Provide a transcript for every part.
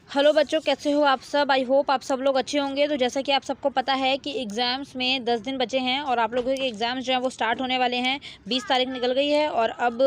Hello बच्चों, कैसे हो आप सब। आई होप आप सब लोग अच्छे होंगे। तो जैसा कि आप सबको पता है कि एग्ज़ाम्स में 10 दिन बचे हैं और आप लोगों के एग्ज़ाम्स जो हैं वो स्टार्ट होने वाले हैं। 20 तारीख निकल गई है और अब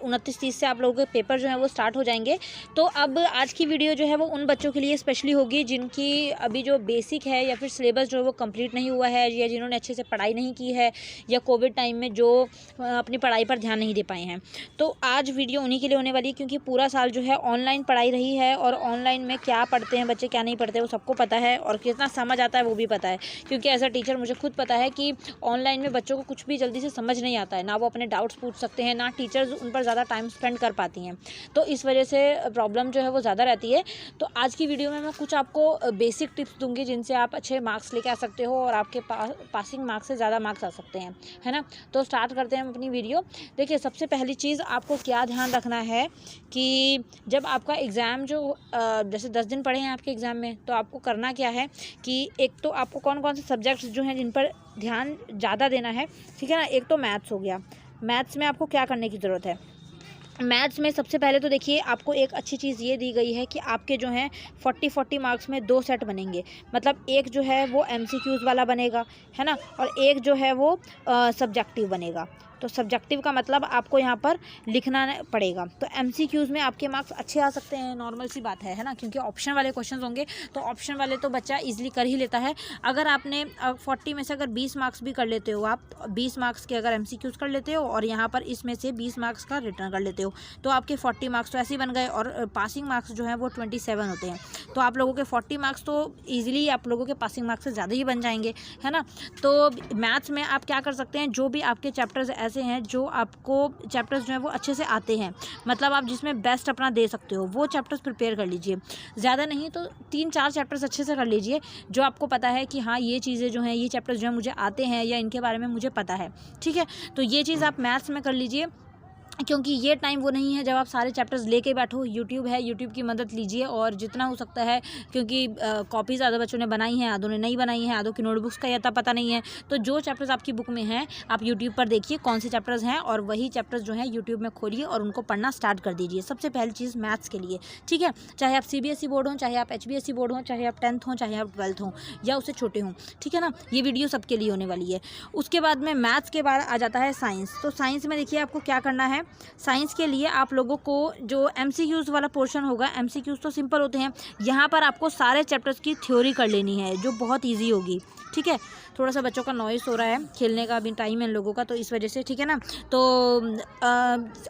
29-30 से आप लोगों के पेपर जो हैं वो स्टार्ट हो जाएंगे। तो अब आज की वीडियो जो है वो उन बच्चों के लिए स्पेशली होगी जिनकी अभी जो बेसिक है या फिर सिलेबस जो है वो कंप्लीट नहीं हुआ है, या जिन्होंने अच्छे से पढ़ाई नहीं की है, या कोविड टाइम में जो अपनी पढ़ाई पर ध्यान नहीं दे पाए हैं। तो आज वीडियो उन्हीं के लिए होने वाली है, क्योंकि पूरा साल जो है ऑनलाइन पढ़ाई रही है और ऑनलाइन में क्या पढ़ते हैं बच्चे क्या नहीं पढ़ते वो सबको पता है, और कितना समझ आता है वो भी पता है। क्योंकि एज अ टीचर मुझे खुद पता है कि ऑनलाइन में बच्चों को कुछ भी जल्दी से समझ नहीं आता है, ना वो अपने डाउट्स पूछ सकते हैं, ना टीचर्स उन पर ज़्यादा टाइम स्पेंड कर पाती हैं। तो इस वजह से प्रॉब्लम जो है वो ज़्यादा रहती है। तो आज की वीडियो में मैं कुछ आपको बेसिक टिप्स दूंगी जिनसे आप अच्छे मार्क्स लेके आ सकते हो और आपके पासिंग मार्क्स से ज़्यादा मार्क्स आ सकते हैं, है ना। तो स्टार्ट करते हैं हम अपनी वीडियो। देखिए, सबसे पहली चीज़ आपको क्या ध्यान रखना है कि जब आपका एग्ज़ाम जो जैसे 10 दिन पड़े हैं आपके एग्ज़ाम में, तो आपको करना क्या है कि एक तो आपको कौन कौन से सब्जेक्ट्स जो हैं जिन पर ध्यान ज़्यादा देना है, ठीक है ना। एक तो मैथ्स हो गया। मैथ्स में आपको क्या करने की ज़रूरत है। मैथ्स में सबसे पहले तो देखिए, आपको एक अच्छी चीज़ ये दी गई है कि आपके जो हैं 40 मार्क्स में 2 सेट बनेंगे। मतलब एक जो है वो MCQs वाला बनेगा, है ना, और एक जो है वो सब्जेक्टिव बनेगा। तो सब्जेक्टिव का मतलब आपको यहाँ पर लिखना पड़ेगा। तो MCQs में आपके मार्क्स अच्छे आ सकते हैं, नॉर्मल सी बात है ना, क्योंकि ऑप्शन वाले क्वेश्चंस होंगे। तो ऑप्शन वाले तो बच्चा इजीली कर ही लेता है। अगर आपने 40 में से अगर 20 मार्क्स भी कर लेते हो, आप 20 मार्क्स के अगर MCQs कर लेते हो और यहाँ पर इसमें से 20 मार्क्स का रिटर्न कर लेते हो, तो आपके 40 मार्क्स तो ऐसे ही बन गए। और पासिंग मार्क्स जो है वो 27 होते हैं। तो आप लोगों के 40 मार्क्स तो ईजिली आप लोगों के पासिंग मार्क्स से ज़्यादा ही बन जाएंगे, है ना। तो मैथ्स में आप क्या कर सकते हैं, जो भी आपके चैप्टर्स ऐसे हैं जो आपको चैप्टर्स जो हैं वो अच्छे से आते हैं, मतलब आप जिसमें बेस्ट अपना दे सकते हो, वो चैप्टर्स प्रिपेयर कर लीजिए। ज़्यादा नहीं तो 3-4 चैप्टर्स अच्छे से कर लीजिए, जो आपको पता है कि हाँ ये चीज़ें जो हैं, ये चैप्टर्स जो हैं मुझे आते हैं या इनके बारे में मुझे पता है, ठीक है। तो ये चीज़ आप मैथ्स में कर लीजिए, क्योंकि ये टाइम वो नहीं है जब आप सारे चैप्टर्स लेके बैठो। यूट्यूब है, यूट्यूब की मदद लीजिए और जितना हो सकता है, क्योंकि कॉपीज़ आधा बच्चों ने बनाई हैं, आधों ने नहीं बनाई हैं, आधों की नोटबुक्स का या पता नहीं है। तो जो चैप्टर्स आपकी बुक में हैं, आप यूट्यूब पर देखिए कौन से चैप्टर्स हैं और वही चैप्टर्स जो हैं यूट्यूब में खोलिए और उनको पढ़ना स्टार्ट कर दीजिए। सबसे पहली चीज़ मैथ्स के लिए, ठीक है। चाहे आप CBSE बोर्ड हों, चाहे आप HBSE बोर्ड हों, चाहे आप 10th हों, चाहे आप 12th हों या उससे छोटे हों, ठीक है ना। ये वीडियो सबके लिए होने वाली है। उसके बाद में मैथ्स के बाद आ जाता है साइंस। तो साइंस में देखिए आपको क्या करना है। साइंस के लिए आप लोगों को जो MCQs वाला पोर्शन होगा, MCQs तो सिंपल होते हैं। यहाँ पर आपको सारे चैप्टर्स की थ्योरी कर लेनी है, जो बहुत ईजी होगी, ठीक है। थोड़ा सा बच्चों का नॉइस हो रहा है, खेलने का भी टाइम है इन लोगों का, तो इस वजह से, ठीक है ना। तो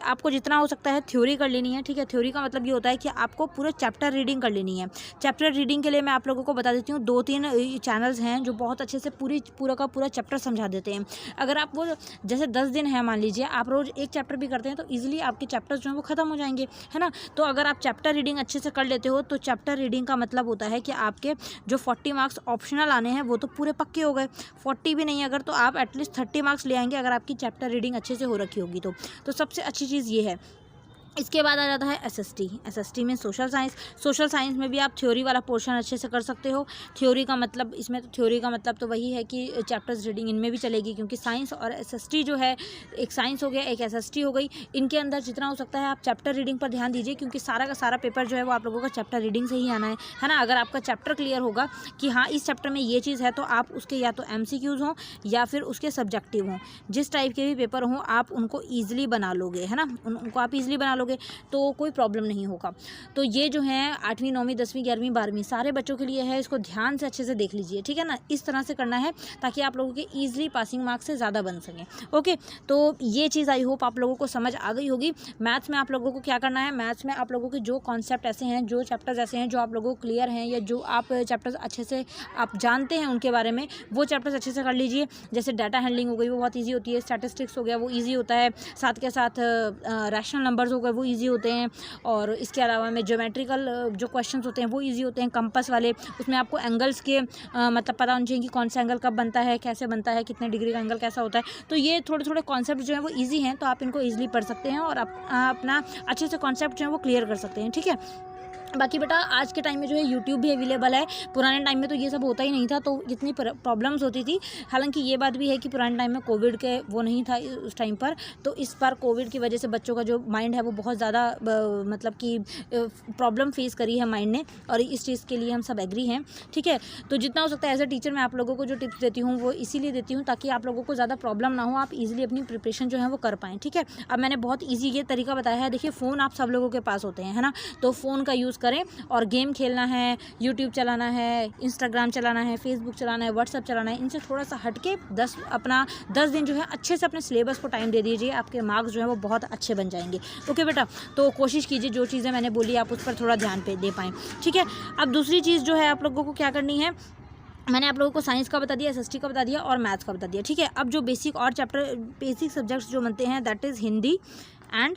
आपको जितना हो सकता है थ्योरी कर लेनी है, ठीक है। थ्योरी का मतलब ये होता है कि आपको पूरे चैप्टर रीडिंग कर लेनी है। चैप्टर रीडिंग के लिए मैं आप लोगों को बता देती हूँ, 2-3 चैनल्स हैं जो बहुत अच्छे से पूरा का पूरा चैप्टर समझा देते हैं। अगर आप वो जैसे 10 दिन है मान लीजिए, आप रोज़ एक चैप्टर भी करते हैं तो ईजिली आपके चैप्टर्स जो हैं वो ख़त्म हो जाएंगे, है ना। तो अगर आप चैप्टर रीडिंग अच्छे से कर लेते हो, तो चैप्टर रीडिंग का मतलब होता है कि आपके जो 40 मार्क्स ऑप्शनल आने हैं वो तो पूरे पक्के हो गए। 40 भी नहीं अगर, तो आप एटलीस्ट 30 मार्क्स ले आएंगे अगर आपकी चैप्टर रीडिंग अच्छे से हो रखी होगी तो सबसे अच्छी चीज़ ये है। इसके बाद आ जाता है SST में सोशल साइंस में भी आप थ्योरी वाला पोर्शन अच्छे से कर सकते हो। थ्योरी का मतलब, इसमें तो थ्योरी का मतलब तो वही है कि चैप्टर्स रीडिंग इनमें भी चलेगी, क्योंकि साइंस और SST जो है, एक साइंस हो गया एक SST हो गई, इनके अंदर जितना हो सकता है आप चैप्टर रीडिंग पर ध्यान दीजिए, क्योंकि सारा का सारा पेपर जो है वो आप लोगों का चैप्टर रीडिंग से ही आना है ना। अगर आपका चैप्टर क्लियर होगा कि हाँ इस चैप्टर में ये चीज़ है, तो आप उसके या तो MCQs हों या फिर उसके सब्जेक्टिव हों, जिस टाइप के भी पेपर हों आप उनको ईजिली बना लोगे, है ना। उनको आप ईजिली बना लोगे तो कोई प्रॉब्लम नहीं होगा। तो ये जो है 8वीं 9वीं 10वीं 11वीं 12वीं सारे बच्चों के लिए है। इसको ध्यान से अच्छे से देख लीजिए, ठीक है ना। इस तरह से करना है ताकि आप लोगों के ईजिली पासिंग मार्क्स से ज़्यादा बन सकें। ओके, तो ये चीज़ आई होप आप लोगों को समझ आ गई होगी। मैथ्स में आप लोगों को क्या करना है, मैथ्स में आप लोगों के जो कॉन्सेप्ट ऐसे हैं, जो चैप्टर्स ऐसे हैं जो आप लोगों को क्लियर हैं, या जो आप चैप्टर्स अच्छे से आप जानते हैं उनके बारे में, वो चैप्टर्स अच्छे से कर लीजिए। जैसे डाटा हैंडलिंग हो गई, वो बहुत ईजी होती है। स्टैटिस्टिक्स हो गया, वो ईजी होता है। साथ के साथ रैशनल नंबर्स हो गए, वो ईजी होते हैं। और इसके अलावा में ज्योमेट्रिकल जो क्वेश्चंस होते हैं वो इजी होते हैं। कंपास वाले, उसमें आपको एंगल्स के मतलब पता होना चाहिए कि कौन सा एंगल कब बनता है, कैसे बनता है, कितने डिग्री का एंगल कैसा होता है। तो ये थोड़े थोड़े कॉन्सेप्ट जो है वो ईजी हैं, तो आप इनको ईजिली पढ़ सकते हैं और आप अपना अच्छे से कॉन्सेप्ट जो है वो क्लियर कर सकते हैं, ठीक है। बाकी बेटा आज के टाइम में जो है यूट्यूब भी अवेलेबल है। पुराने टाइम में तो ये सब होता ही नहीं था, तो इतनी प्रॉब्लम्स होती थी। हालांकि ये बात भी है कि पुराने टाइम में कोविड के वो नहीं था उस टाइम पर, तो इस बार कोविड की वजह से बच्चों का जो माइंड है वो बहुत ज़्यादा मतलब कि प्रॉब्लम फेस करी है माइंड ने, और इस चीज़ के लिए हम सब एग्री हैं। ठीक है, तो जितना हो सकता है एज ए टीचर मैं आप लोगों को जो टिप्स देती हूँ वो इसीलिए देती हूँ ताकि आप लोगों को ज़्यादा प्रॉब्लम ना हो, आप ईजिली अपनी प्रिपरेशन जो है वो कर पाएँ। ठीक है, अब मैंने बहुत ईजी ये तरीका बताया है। देखिए फ़ोन आप सब लोगों के पास होते हैं, है ना, तो फ़ोन का यूज़ करें और गेम खेलना है, यूट्यूब चलाना है, इंस्टाग्राम चलाना है, फेसबुक चलाना है, व्हाट्सअप चलाना है, इनसे थोड़ा सा हट के 10 दिन जो है अच्छे से अपने सिलेबस को टाइम दे दीजिए, आपके मार्क्स जो है वो बहुत अच्छे बन जाएंगे। ओके बेटा, तो कोशिश कीजिए जो चीज़ें मैंने बोली आप उस पर थोड़ा ध्यान दे पाएँ। ठीक है, अब दूसरी चीज़ जो है आप लोगों को क्या करनी है, मैंने आप लोगों को साइंस का बता दिया, एसएसटी का बता दिया और मैथ्स का बता दिया। ठीक है, अब जो बेसिक और चैप्टर बेसिक सब्जेक्ट्स जो बनते हैं that is Hindi and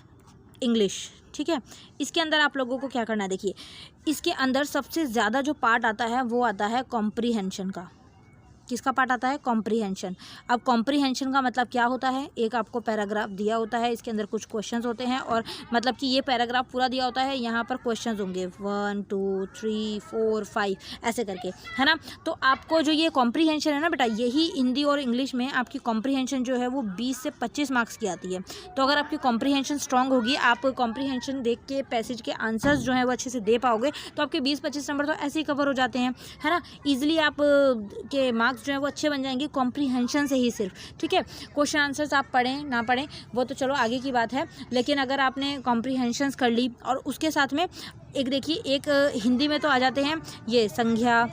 English. ठीक है, इसके अंदर आप लोगों को क्या करना है, देखिए इसके अंदर सबसे ज़्यादा जो पार्ट आता है वो आता है कॉम्प्रीहेंशन का। किसका पार्ट आता है, कॉम्प्रीहेंशन। अब कॉम्प्रीहेंशन का मतलब क्या होता है, एक आपको पैराग्राफ दिया होता है, इसके अंदर कुछ क्वेश्चंस होते हैं, और मतलब कि ये पैराग्राफ पूरा दिया होता है, यहाँ पर क्वेश्चंस होंगे 1 2 3 4 5 ऐसे करके, है ना। तो आपको जो ये कॉम्प्रीहेंशन है ना बेटा, यही हिंदी और इंग्लिश में आपकी कॉम्प्रीहेंशन जो है वो 20 से 25 मार्क्स की आती है। तो अगर आपकी कॉम्प्रीहेंशन स्ट्रांग होगी, आप कॉम्प्रीहेंशन देख के पैसेज के आंसर्स जो है वो अच्छे से दे पाओगे, तो आपके 20-25 नंबर तो ऐसे ही कवर हो जाते हैं, है ना। ईजिली आप के मार्क्स जो है वो अच्छे बन जाएंगे कॉम्प्रीहेंशन से ही सिर्फ। ठीक है, क्वेश्चन आंसर्स आप पढ़ें ना पढ़ें वो तो चलो आगे की बात है, लेकिन अगर आपने कॉम्प्रीहेंशंस कर ली और उसके साथ में एक देखिए एक हिंदी में तो आ जाते हैं ये संज्ञा,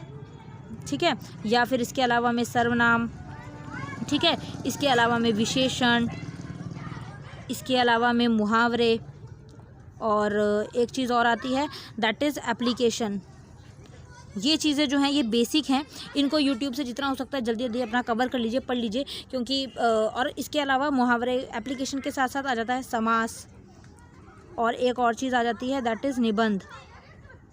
ठीक है, या फिर इसके अलावा में सर्वनाम, ठीक है, इसके अलावा में विशेषण, इसके अलावा में मुहावरे, और एक चीज़ और आती है दैट इज़ एप्लीकेशन। ये चीज़ें जो हैं ये बेसिक हैं, इनको यूट्यूब से जितना हो सकता है जल्दी जल्दी अपना कवर कर लीजिए, पढ़ लीजिए, क्योंकि और इसके अलावा मुहावरे एप्लीकेशन के साथ साथ आ जाता है समास, और एक और चीज़ आ जाती है दैट इज़ निबंध।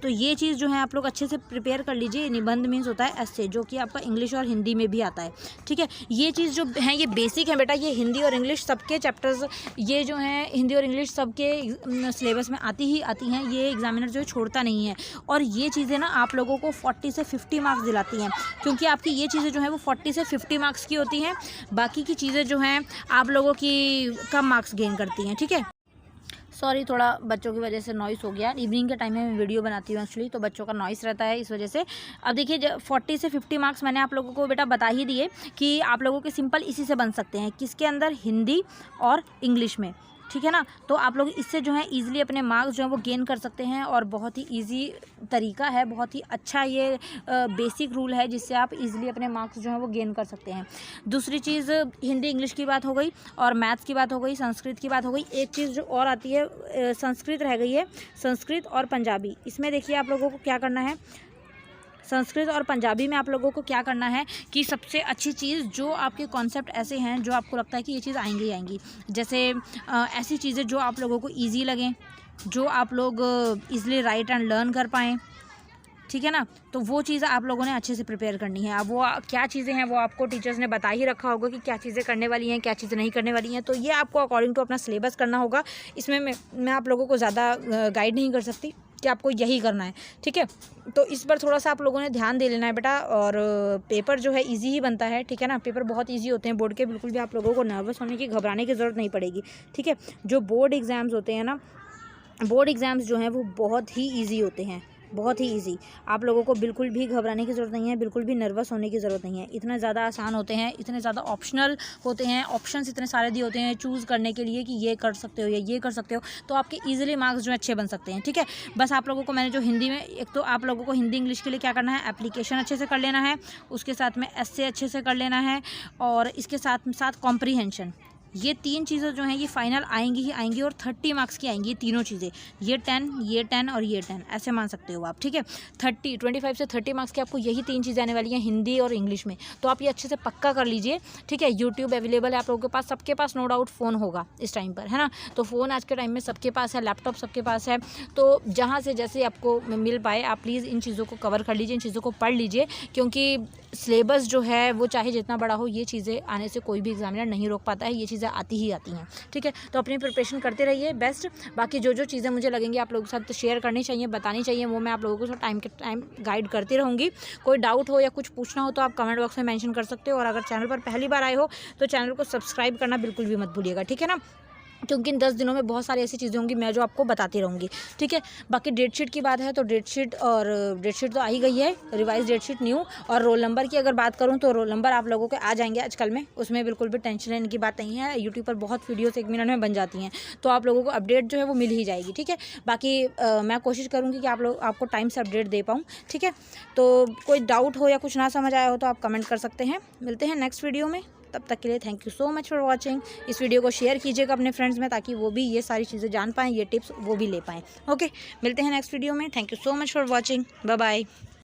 तो ये चीज़ जो है आप लोग अच्छे से प्रिपेयर कर लीजिए। निबंध मीन्स होता है एस्से, जो कि आपका इंग्लिश और हिंदी में भी आता है। ठीक है, ये चीज़ जो है ये बेसिक है बेटा, ये हिंदी और इंग्लिश सबके चैप्टर्स, ये जो हैं हिंदी और इंग्लिश सबके सिलेबस में आती ही आती हैं, ये एग्जामिनर जो है छोड़ता नहीं है। और ये चीज़ें ना आप लोगों को 40 से 50 मार्क्स दिलाती हैं, क्योंकि आपकी ये चीज़ें जो हैं वो 40 से 50 मार्क्स की होती हैं, बाकी की चीज़ें जो हैं आप लोगों की कम मार्क्स गेन करती हैं। ठीक है, सॉरी थोड़ा बच्चों की वजह से नॉइस हो गया, इवनिंग के टाइम में मैं वीडियो बनाती हूँ एक्चुअली, तो बच्चों का नॉइस रहता है इस वजह से। अब देखिए 40 से 50 मार्क्स मैंने आप लोगों को बेटा बता ही दिए कि आप लोगों के सिंपल इसी से बन सकते हैं, किसके अंदर, हिंदी और इंग्लिश में। ठीक है ना, तो आप लोग इससे जो है ईज़िली अपने मार्क्स जो है वो गेन कर सकते हैं, और बहुत ही ईजी तरीका है, बहुत ही अच्छा ये बेसिक रूल है जिससे आप ईज़िली अपने मार्क्स जो है वो गेन कर सकते हैं। दूसरी चीज़ हिंदी इंग्लिश की बात हो गई, और मैथ्स की बात हो गई, संस्कृत की बात हो गई। एक चीज़ जो और आती है संस्कृत रह गई है, संस्कृत और पंजाबी। इसमें देखिए आप लोगों को क्या करना है, संस्कृत और पंजाबी में आप लोगों को क्या करना है कि सबसे अच्छी चीज़ जो आपके कॉन्सेप्ट ऐसे हैं जो आपको लगता है कि ये चीज़ आएंगी ही आएंगी, जैसे ऐसी चीज़ें जो आप लोगों को इजी लगें, जो आप लोग इजीली राइट एंड लर्न कर पाएँ। ठीक है ना, तो वो चीज़ आप लोगों ने अच्छे से प्रिपेयर करनी है। अब वो क्या चीज़ें हैं वो आपको टीचर्स ने बता ही रखा होगा कि क्या चीज़ें करने वाली हैं, क्या चीज़ें नहीं करने वाली हैं, तो ये आपको अकॉर्डिंग टू अपना सिलेबस करना होगा। इसमें मैं आप लोगों को ज़्यादा गाइड नहीं कर सकती कि आपको यही करना है। ठीक है, तो इस पर थोड़ा सा आप लोगों ने ध्यान दे लेना है बेटा, और पेपर जो है इजी ही बनता है। ठीक है ना, पेपर बहुत इजी होते हैं बोर्ड के, बिल्कुल भी आप लोगों को नर्वस होने की, घबराने की ज़रूरत नहीं पड़ेगी। ठीक है, जो बोर्ड एग्ज़ाम्स होते हैं ना, बोर्ड एग्ज़ाम्स जो हैं वो बहुत ही ईजी होते हैं, बहुत ही इजी। आप लोगों को बिल्कुल भी घबराने की ज़रूरत नहीं है, बिल्कुल भी नर्वस होने की ज़रूरत नहीं है। इतने ज़्यादा आसान होते हैं, इतने ज़्यादा ऑप्शनल होते हैं, ऑप्शंस इतने सारे दिए होते हैं चूज़ करने के लिए कि ये कर सकते हो या ये कर सकते हो, तो आपके ईजिली मार्क्स जो अच्छे बन सकते हैं। ठीक है, बस आप लोगों को मैंने जो हिंदी में, एक तो आप लोगों को हिंदी इंग्लिश के लिए क्या करना है, एप्लीकेशन अच्छे से कर लेना है, उसके साथ में एस्से अच्छे से कर लेना है, और इसके साथ साथ कॉम्प्रीहेंशन। ये 3 चीज़ें जो हैं ये फाइनल आएंगी ही आएंगी, और 30 मार्क्स की आएंगी ये तीनों चीज़ें, ये 10 और ये 10 ऐसे मान सकते हो आप। ठीक है, 25 से 30 मार्क्स की आपको यही 3 चीज़ें आने वाली हैं हिंदी और इंग्लिश में, तो आप ये अच्छे से पक्का कर लीजिए। ठीक है, यूट्यूब अवेलेबल है आप लोगों के पास, सबके पास नो डाउट फ़ोन होगा इस टाइम पर, है ना, तो फ़ोन आज के टाइम में सबके पास है, लैपटॉप सबके पास है, तो जहाँ से जैसे आपको मिल पाए आप प्लीज़ इन चीज़ों को कवर कर लीजिए, इन चीज़ों को पढ़ लीजिए, क्योंकि सिलेबस जो है वो चाहे जितना बड़ा हो, ये चीज़ें आने से कोई भी एग्जामिनर नहीं रोक पाता है। ये चीज़ चीज़ें आती ही आती हैं, ठीक है। तो अपनी प्रिपरेशन करते रहिए बेस्ट। बाकी जो जो चीज़ें मुझे लगेंगी आप लोगों के साथ शेयर करनी चाहिए, बतानी चाहिए, वो मैं आप लोगों को टाइम के टाइम गाइड करती रहूँगी। कोई डाउट हो या कुछ पूछना हो तो आप कमेंट बॉक्स में मेंशन कर सकते हो, और अगर चैनल पर पहली बार आए हो तो चैनल को सब्सक्राइब करना बिल्कुल भी मत भूलिएगा, ठीक है ना, क्योंकि इन 10 दिनों में बहुत सारी ऐसी चीज़ें होंगी मैं जो आपको बताती रहूँगी, ठीक है। बाकी डेट शीट की बात है तो डेट शीट तो आ ही गई है, रिवाइज डेट शीट न्यू। और रोल नंबर की अगर बात करूँ तो रोल नंबर आप लोगों के आ जाएंगे आजकल में, उसमें बिल्कुल भी टेंशन लेने की बात नहीं है। यूट्यूब पर बहुत वीडियोस 1 मिनट में बन जाती हैं, तो आप लोगों को अपडेट जो है वो मिल ही जाएगी, ठीक है। बाकी मैं कोशिश करूँगी कि आपको टाइम से अपडेट दे पाऊँ, ठीक है। तो कोई डाउट हो या कुछ ना समझ आया हो तो आप कमेंट कर सकते हैं। मिलते हैं नेक्स्ट वीडियो में, तब तक के लिए thank you so much for watching. इस वीडियो को शेयर कीजिएगा अपने फ्रेंड्स में, ताकि वो भी ये सारी चीज़ें जान पाएँ, ये टिप्स वो भी ले पाएँ। ओके, मिलते हैं नेक्स्ट वीडियो में। Thank you so much for watching, bye bye.